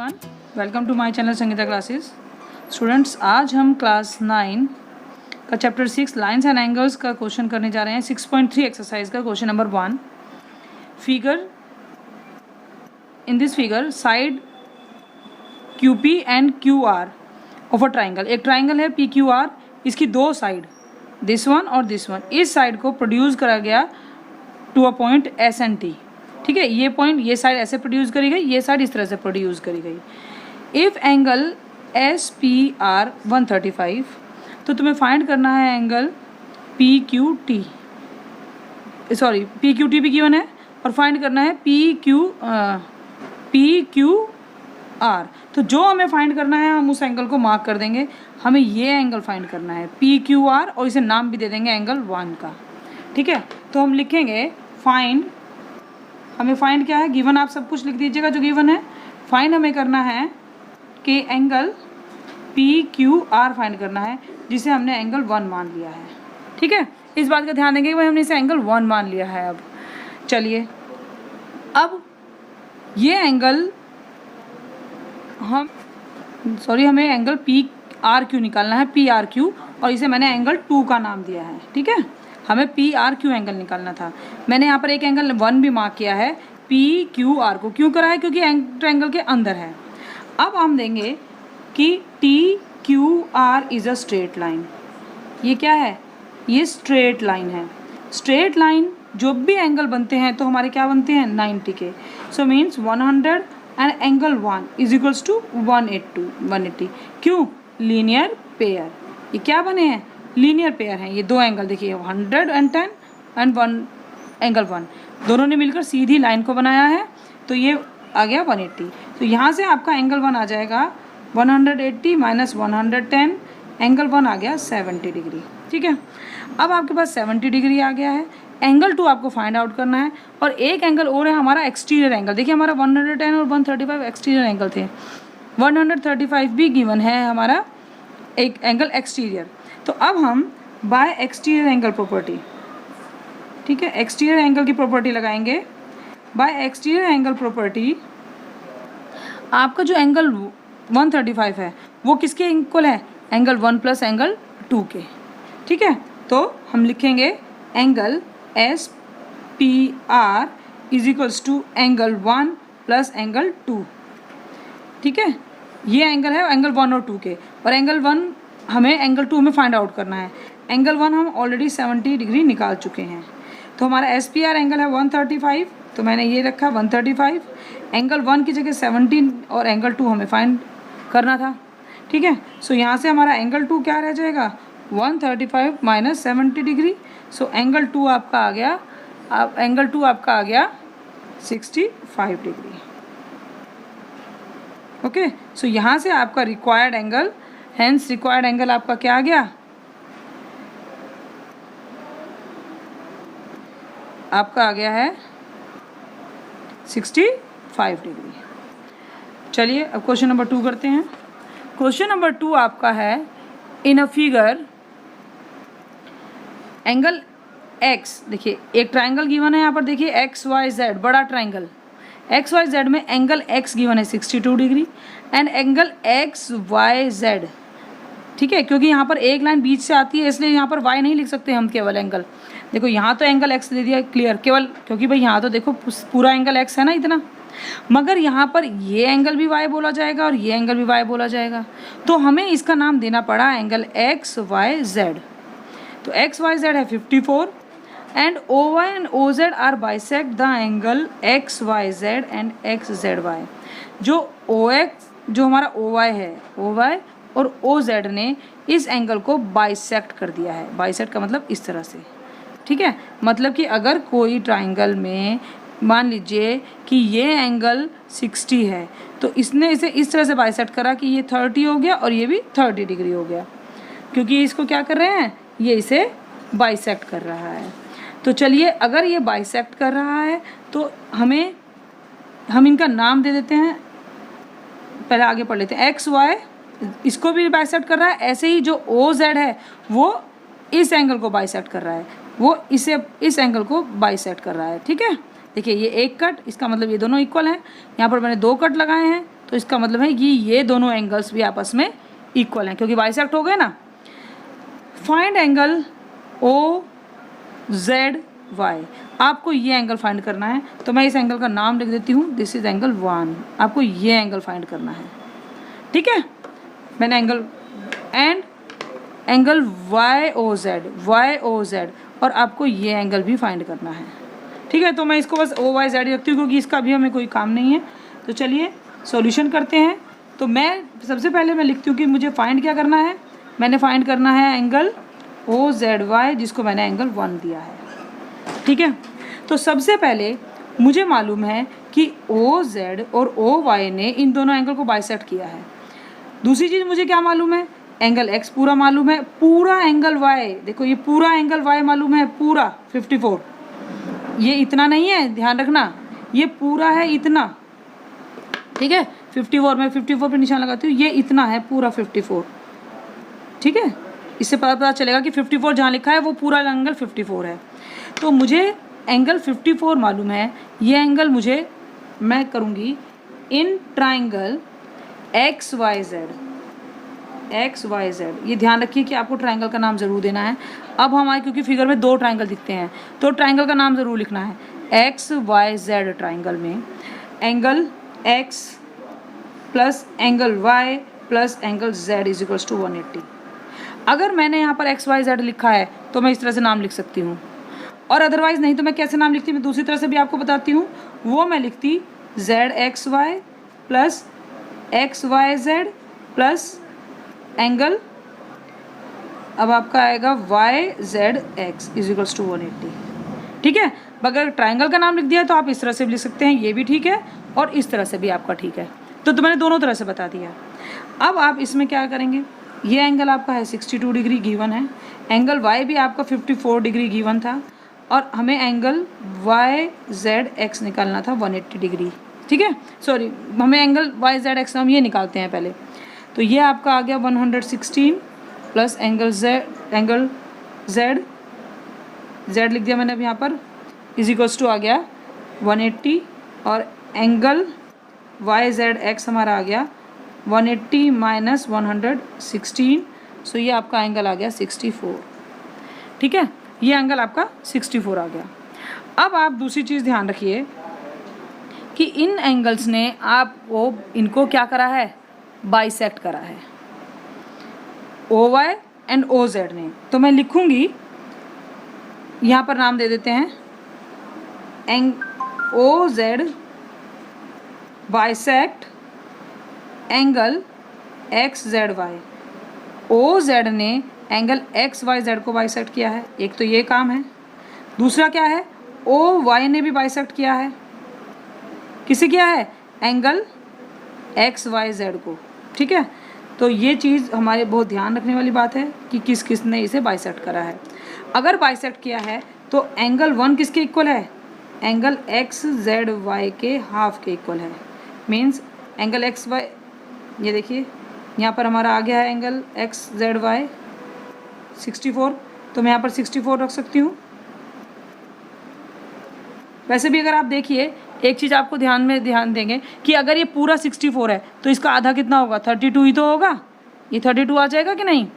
Everyone, welcome to my channel Sangeeta classes. Students, आज हम class 9 का चैप्टर 6 लाइंस एंड एंगल्स का क्वेश्चन करने जा रहे हैं। 6.3 एक्सरसाइज का question number 1। Figure in this figure side QP and QR of a triangle. एक ट्राइंगल है PQR, इसकी दो साइड, दिस वन और दिस वन, इस साइड को प्रोड्यूस करा गया to a point S and T। ठीक है, ये पॉइंट, ये साइड ऐसे प्रोड्यूस करी गई, ये साइड इस तरह से प्रोड्यूस करी गई। इफ़ एंगल SPR 135, तो तुम्हें फाइंड करना है एंगल PQT, सॉरी PQT भी गिवन है, और फाइंड करना है PQR। तो जो हमें फाइंड करना है हम उस एंगल को मार्क कर देंगे। हमें ये एंगल फाइंड करना है PQR, और इसे नाम भी दे देंगे एंगल 1 का। ठीक है, तो हम लिखेंगे फाइंड, हमें फाइंड क्या है, गिवन आप सब कुछ लिख दीजिएगा जो गिवन है। फाइंड हमें करना है कि एंगल PQR फाइंड करना है, जिसे हमने एंगल 1 मान लिया है। ठीक है, इस बात का ध्यान देंगे कि भाई हमने इसे एंगल 1 मान लिया है। अब चलिए, अब ये एंगल हमें एंगल PRQ निकालना है, PRQ, और इसे मैंने एंगल 2 का नाम दिया है। ठीक है, हमें PRQ एंगल निकालना था। मैंने यहाँ पर एक एंगल 1 भी मार्क किया है PQR को। क्यों करा है? क्योंकि ट्रायंगल के अंदर है। अब हम देंगे कि TQR is a straight line. ये क्या है? ये स्ट्रेट लाइन है। स्ट्रेट लाइन जो भी एंगल बनते हैं तो हमारे क्या बनते हैं? 90 के। So means 100 and angle 1 is equals to 180। क्यों? Linear pair. ये क्या बने हैं? लीनियर पेयर हैं। ये दो एंगल देखिए, 110 एंड 1 एंगल 1, दोनों ने मिलकर सीधी लाइन को बनाया है, तो ये आ गया 180। तो यहाँ से आपका एंगल 1 आ जाएगा 180 माइनस 110, एंगल 1 आ गया 70 डिग्री। ठीक है, अब आपके पास 70 डिग्री आ गया है। एंगल 2 आपको फाइंड आउट करना है, और एक एंगल और है हमारा एक्सटीरियर एंगल। देखिए, हमारा 110 और 135 एक्सटीरियर एंगल थे, 135 भी गिवन है हमारा एक एंगल एक्सटीरियर। तो अब हम बाय एक्सटीरियर एंगल प्रॉपर्टी, ठीक है, एक्सटीरियर एंगल की प्रॉपर्टी लगाएंगे। बाय एक्सटीरियर एंगल प्रॉपर्टी आपका जो एंगल 135 है वो किसके इक्वल है? एंगल 1 प्लस एंगल 2 के। ठीक है, तो हम लिखेंगे angle SPR is equals to angle 1 plus angle 2। ठीक है, ये एंगल है एंगल 1 और 2 के, और एंगल 1 हमें एंगल 2 में फाइंड आउट करना है। एंगल 1 हम ऑलरेडी 70 डिग्री निकाल चुके हैं। तो हमारा SPR एंगल है 135, तो मैंने ये रखा 135। एंगल 1 की जगह 17 और एंगल 2 हमें फाइंड करना था। ठीक है, सो यहाँ से हमारा एंगल 2 क्या रह जाएगा? 135 माइनस 70 डिग्री। सो एंगल 2 आपका आ गया, अब एंगल 2 आपका आ गया 65 डिग्री। ओके, सो यहाँ से आपका required angle, hence required angle आपका क्या आ गया? आपका आ गया है 65 डिग्री। चलिए, अब क्वेश्चन नंबर 2 करते हैं। क्वेश्चन नंबर 2 आपका है, इन अ फिगर एंगल X, देखिए एक ट्राइंगल गिवन है यहाँ पर, देखिए XYZ, बड़ा ट्राइंगल। XYZ में एंगल X गिवन है 62 डिग्री एंड एंगल XYZ। ठीक है, क्योंकि यहाँ पर एक लाइन बीच से आती है, इसलिए यहाँ पर Y नहीं लिख सकते हम, केवल एंगल। देखो यहाँ तो एंगल X दे दिया, क्लियर, केवल क्योंकि भाई यहाँ तो देखो पूरा एंगल X है ना इतना, मगर यहाँ पर ये एंगल भी Y बोला जाएगा और ये एंगल भी Y बोला जाएगा, तो हमें इसका नाम देना पड़ा एंगल XYZ। तो XYZ है 54 and OY and OZ are bisect the angle XYZ and XZY। जो OX, जो हमारा OY है, OY और OZ ने इस एंगल को बाइसेक्ट कर दिया है। बाइसेक्ट का मतलब इस तरह से। ठीक है, मतलब कि अगर कोई ट्राइंगल में मान लीजिए कि ये एंगल 60 है, तो इसने इसे इस तरह से बाइसेक्ट करा कि ये 30 हो गया और ये भी 30 डिग्री हो गया, क्योंकि इसको क्या कर रहे हैं, ये इसे बाइसेक्ट कर रहा है। तो चलिए, अगर ये बाइसेक्ट कर रहा है तो हम इनका नाम दे देते हैं, पहले आगे पढ़ लेते हैं। XY इसको भी बाइसेक्ट कर रहा है, ऐसे ही जो OZ है वो इस एंगल को बाइसेक्ट कर रहा है, वो इस एंगल को बाइसेक्ट कर रहा है। ठीक है, देखिए ये एक कट, इसका मतलब ये दोनों इक्वल हैं। यहाँ पर मैंने 2 कट लगाए हैं, तो इसका मतलब है कि ये दोनों एंगल्स भी आपस में इक्वल हैं क्योंकि बाइसेक्ट हो गए ना। Find angle O Z Y, आपको ये एंगल फाइंड करना है। तो मैं इस एंगल का नाम लिख देती हूँ, दिस इज एंगल 1। आपको ये एंगल फाइंड करना है, ठीक है। मैंने angle and angle Y O Z, और आपको ये एंगल भी फाइंड करना है, ठीक है। तो मैं इसको बस ओ वाई जेड रखती हूँ क्योंकि इसका भी हमें कोई काम नहीं है। तो चलिए सॉल्यूशन करते हैं। तो मैं सबसे पहले मैं लिखती हूँ कि मुझे फाइंड क्या करना है। मैंने फाइंड करना है एंगल ओ जेड वाई, जिसको मैंने एंगल 1 दिया है, ठीक है। तो सबसे पहले मुझे मालूम है कि ओ जेड और ओ वाई ने इन दोनों एंगल को बाइसेक्ट किया है। दूसरी चीज़ मुझे क्या मालूम है, एंगल एक्स पूरा मालूम है, पूरा एंगल वाई, देखो ये पूरा एंगल वाई मालूम है, पूरा 54, ये इतना नहीं है, ध्यान रखना, ये पूरा है इतना, ठीक है। 54 में 54 पे निशान लगाती हूँ, ये इतना है पूरा 54, ठीक है। इससे पता चलेगा कि 54 जहाँ लिखा है वो पूरा एंगल 54 है। तो मुझे एंगल 54 मालूम है। ये एंगल मुझे मैं करूँगी in triangle X Y Z. ये ध्यान रखिए कि आपको ट्राइंगल का नाम ज़रूर देना है। अब हमारे क्योंकि फिगर में 2 ट्राइंगल दिखते हैं तो ट्राइंगल का नाम ज़रूर लिखना है। एक्स वाई जेड ट्राइंगल में angle X plus angle Y plus angle Z is equals to 180। अगर मैंने यहाँ पर एक्स वाई जेड लिखा है तो मैं इस तरह से नाम लिख सकती हूँ, और अदरवाइज़ नहीं तो मैं कैसे नाम लिखती, मैं दूसरी तरह से भी आपको बताती हूँ। वो मैं लिखती Z X Y plus X Y Z plus angle, अब आपका आएगा Y Z X is equals to 180, ठीक है। अगर ट्राइंगल का नाम लिख दिया तो आप इस तरह से भी लिख सकते हैं, ये भी ठीक है, और इस तरह से भी आपका ठीक है। तो मैंने दोनों तरह से बता दिया। अब आप इसमें क्या करेंगे, ये एंगल आपका है 62 डिग्री गिवन है, एंगल वाई भी आपका 54 डिग्री गिवन था, और हमें एंगल वाई जेड एक्स निकालना था 180 डिग्री, ठीक है। सॉरी, हमें एंगल वाई जेड एक्स हम ये निकालते हैं पहले। तो ये आपका आ गया 116 प्लस एंगल जेड लिख दिया मैंने अब यहाँ पर, इज इक्वल्स टू आ गया 180, और एंगल वाई जेड एक्स हमारा आ गया 180 माइनस 116, सो ये आपका एंगल आ गया 64, ठीक है। ये एंगल आपका 64 आ गया। अब आप दूसरी चीज़ ध्यान रखिए कि इन एंगल्स ने आपको इनको क्या करा है, बाइसेक्ट करा है, O Y and O Z ने। तो मैं लिखूंगी, यहाँ पर नाम दे देते हैं O Z bisect angle X Z Y. O Z ने एंगल एक्स वाई जेड को बाइसेक्ट किया है, एक तो ये काम है। दूसरा क्या है, ओ वाई ने भी बाइसेक्ट किया है, किसे किया है, एंगल एक्स वाई जेड को, ठीक है। तो ये चीज़ हमारे बहुत ध्यान रखने वाली बात है कि किस किस ने इसे बाइसेक्ट करा है। अगर बाइसेक्ट किया है तो एंगल 1 किसके इक्वल है, एंगल एक्स जेड वाई के हाफ के इक्वल है। मीन्स एंगल एक्स वाई, ये देखिए यहाँ पर हमारा आ गया है एंगल एक्स जेड वाई 64, तो मैं यहाँ पर 64 रख सकती हूँ। वैसे भी अगर आप देखिए एक चीज़ आपको ध्यान देंगे कि अगर ये पूरा 64 है तो इसका आधा कितना होगा, 32 ही तो होगा, ये 32 आ जाएगा कि नहीं।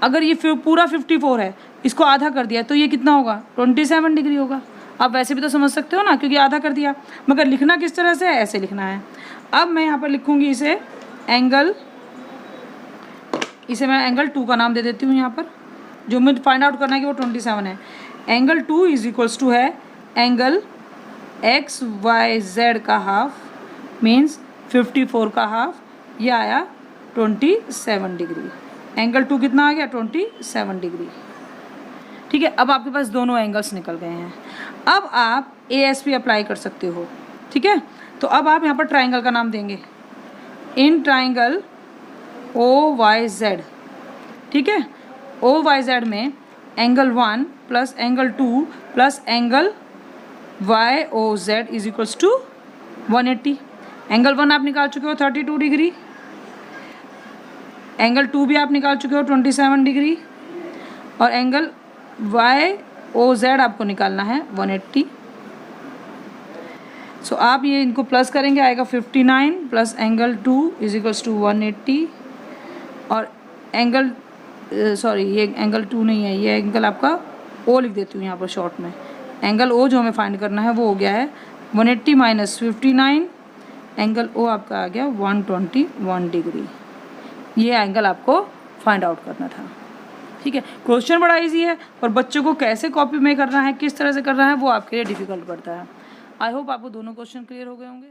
अगर ये पूरा 54 है, इसको आधा कर दिया तो ये कितना होगा, 27 डिग्री होगा। आप वैसे भी तो समझ सकते हो ना, क्योंकि आधा कर दिया। मगर लिखना किस तरह से है, ऐसे लिखना है। अब मैं यहाँ पर लिखूँगी इसे मैं एंगल 2 का नाम दे देती हूँ। यहाँ पर जो मुझे फाइंड आउट करना है कि वो 27 है। एंगल 2 इज इक्वल्स टू है एंगल एक्स वाई जेड का हाफ, मीन्स 54 का हाफ, ये आया 27 डिग्री। एंगल 2 कितना आ गया, 27 डिग्री, ठीक है। अब आपके पास दोनों एंगल्स निकल गए हैं। अब आप ASP अप्लाई कर सकते हो, ठीक है। तो अब आप यहाँ पर ट्राइंगल का नाम देंगे, इन ट्राइंगल OYZ, ठीक है। OYZ में angle 1 plus angle 2 plus angle YOZ is equals to 180। Angle 1 आप निकाल चुके हो 32 डिग्री, एंगल 2 भी आप निकाल चुके हो 27 डिग्री, और एंगल YOZ आपको निकालना है 180। सो आप ये इनको प्लस करेंगे, आएगा 59 plus angle 2 is equals to 180 और एंगल सॉरी ये एंगल 2 नहीं है, ये एंगल आपका ओ लिख देती हूँ यहाँ पर शॉर्ट में। एंगल ओ जो हमें फाइंड करना है वो हो गया है 180 माइनस 59, एंगल ओ आपका आ गया 121 डिग्री। ये एंगल आपको फाइंड आउट करना था। ठीक है, क्वेश्चन बड़ा इजी है और बच्चों को कैसे कॉपी में करना है, किस तरह से करना है, वो आपके लिए डिफिकल्ट पड़ता है। आई होप आपको दोनों क्वेश्चन क्लियर हो गए होंगे।